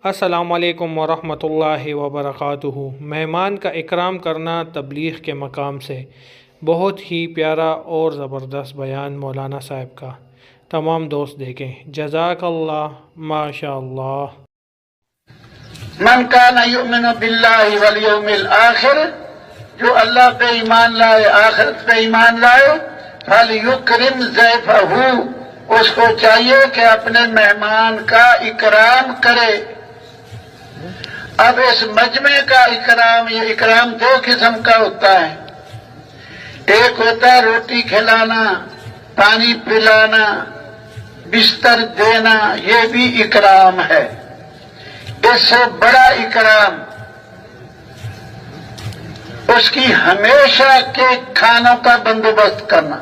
السلام علیکم ورحمۃ اللہ وبرکاتہ۔ مہمان کا اکرام کرنا تبلیغ کے مقام سے بہت ہی پیارا اور زبردست بیان مولانا صاحب کا تمام دوست دیکھیں۔ جزاک اللہ، ماشاء اللہ۔ من کان یؤمن باللہ والیوم الآخر، جو اللہ پہ ایمان لائے، آخرت پہ ایمان لائے، فلیکرم ضیفہ، اس کو چاہیے کہ اپنے مہمان کا اکرام کرے۔ اب اس مجمع کا اکرام، یہ اکرام دو قسم کا ہوتا ہے۔ ایک ہوتا ہے روٹی کھلانا، پانی پلانا، بستر دینا، یہ بھی اکرام ہے۔ اس سے بڑا اکرام اس کی ہمیشہ کے کھانوں کا بندوبست کرنا،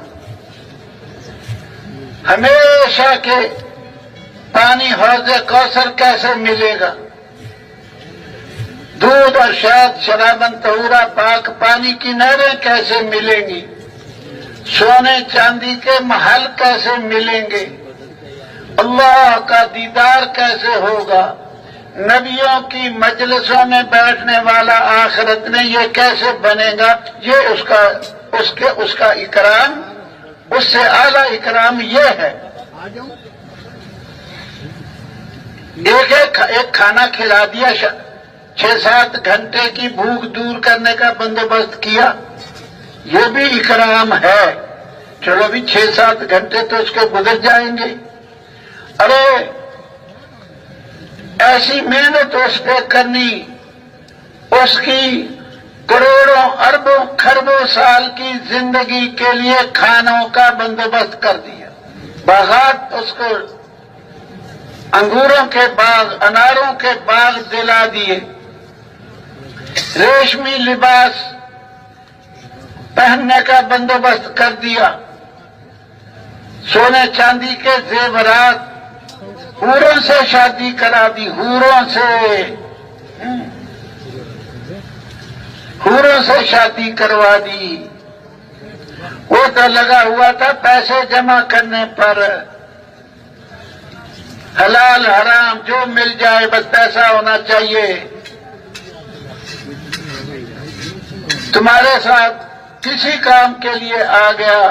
ہمیشہ کے پانی حوض کوثر کیسے ملے گا، دودھ اور شہد شرابن طہورا پاک پانی کی نہریں کیسے ملیں گی، سونے چاندی کے محل کیسے ملیں گے، اللہ کا دیدار کیسے ہوگا، نبیوں کی مجلسوں میں بیٹھنے والا آخرت میں یہ کیسے بنے گا، یہ اس کا اکرام، اس سے اعلیٰ اکرام یہ ہے۔ ایک کھانا کھلا دیا، 6-7 گھنٹے کی بھوک دور کرنے کا بندوبست کیا، یہ بھی اکرام ہے۔ چلو بھی 6-7 گھنٹے تو اس کے گزر جائیں گے، ارے ایسی محنت اس پہ کرنی، اس کی کروڑوں اربوں کھربوں سال کی زندگی کے لیے کھانوں کا بندوبست کر دیا، باغات اس کو انگوروں کے باغ، اناروں کے باغ دلا دیے، ریشمی لباس پہننے کا بندوبست کر دیا، سونے چاندی کے زیورات، حوروں سے شادی کرا دی، حوروں سے شادی کروا دی۔ وہ تو لگا ہوا تھا پیسے جمع کرنے پر، حلال حرام جو مل جائے بس پیسہ ہونا چاہیے۔ تمہارے ساتھ کسی کام کے لیے آ گیا،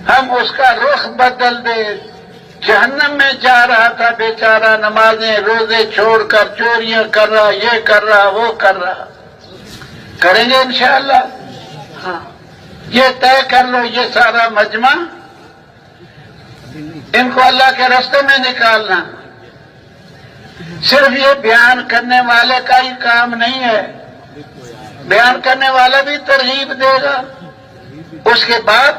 ہم اس کا رخ بدل دے، جہنم میں جا رہا تھا بیچارہ، نمازیں روزے چھوڑ کر چوریاں کر رہا، یہ کر رہا وہ کر رہا، کریں گے انشاءاللہ؟ ہاں، یہ طے کر لو، یہ سارا مجمع ان کو اللہ کے راستے میں نکالنا۔ صرف یہ بیان کرنے والے کا ہی کام نہیں ہے، بیان کرنے والا بھی ترغیب دے گا، اس کے بعد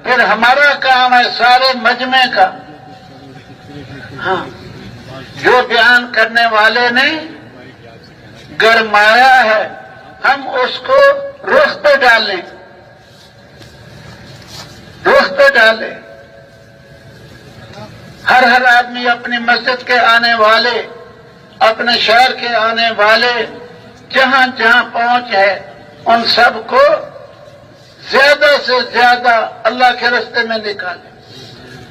پھر ہمارا کام ہے سارے مجمع کا۔ ہاں، جو بیان کرنے والے نے گرمایا ہے ہم اس کو رخ پہ ڈالیں، رخ پہ ڈالیں۔ ہر آدمی اپنی مسجد کے آنے والے، اپنے شہر کے آنے والے، جہاں جہاں پہنچ ہے ان سب کو زیادہ سے زیادہ اللہ کے راستے میں نکالیں،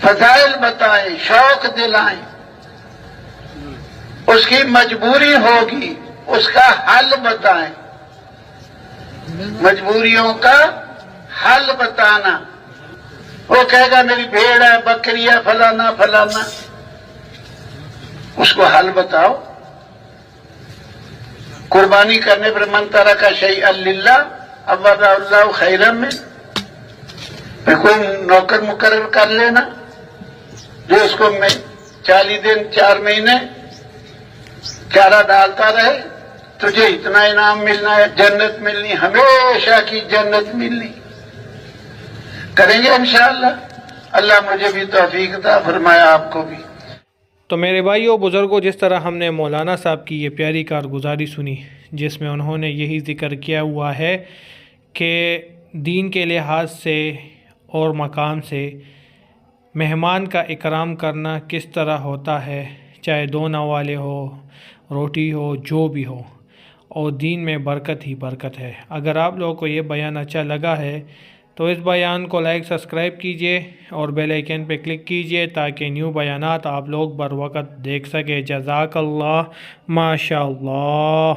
فضائل بتائیں، شوق دلائیں۔ اس کی مجبوری ہوگی، اس کا حل بتائیں، مجبوریوں کا حل بتانا۔ وہ کہے گا میری بھیڑ ہے، بکری ہے، فلانا فلانا، اس کو حل بتاؤ۔ قربانی کرنے پر من ترک شیئا للہ عوضہ اللہ خیرا منہ، پھر کوئی نوکر مقرر کر لینا جو اس کو 40 دن 4 مہینے چارہ ڈالتا رہے، تجھے اتنا انعام ملنا ہے، جنت ملنی، ہمیشہ کی جنت ملنی۔ کریں گے انشاءاللہ؟ اللہ مجھے بھی توفیق عطا فرمایا، آپ کو بھی۔ تو میرے بھائیوں بزرگوں، جس طرح ہم نے مولانا صاحب کی یہ پیاری کارگزاری سنی، جس میں انہوں نے یہی ذکر کیا ہوا ہے کہ دین کے لحاظ سے اور مقام سے مہمان کا اکرام کرنا کس طرح ہوتا ہے، چاہے 2 نوالے ہو، روٹی ہو، جو بھی ہو، اور دین میں برکت ہی برکت ہے۔ اگر آپ لوگوں کو یہ بیان اچھا لگا ہے تو اس بیان کو لائک سبسکرائب کیجئے اور بیل آئیکن پہ کلک کیجئے تاکہ نیو بیانات آپ لوگ بر وقت دیکھ سکیں۔ جزاک اللہ، ماشاء اللہ۔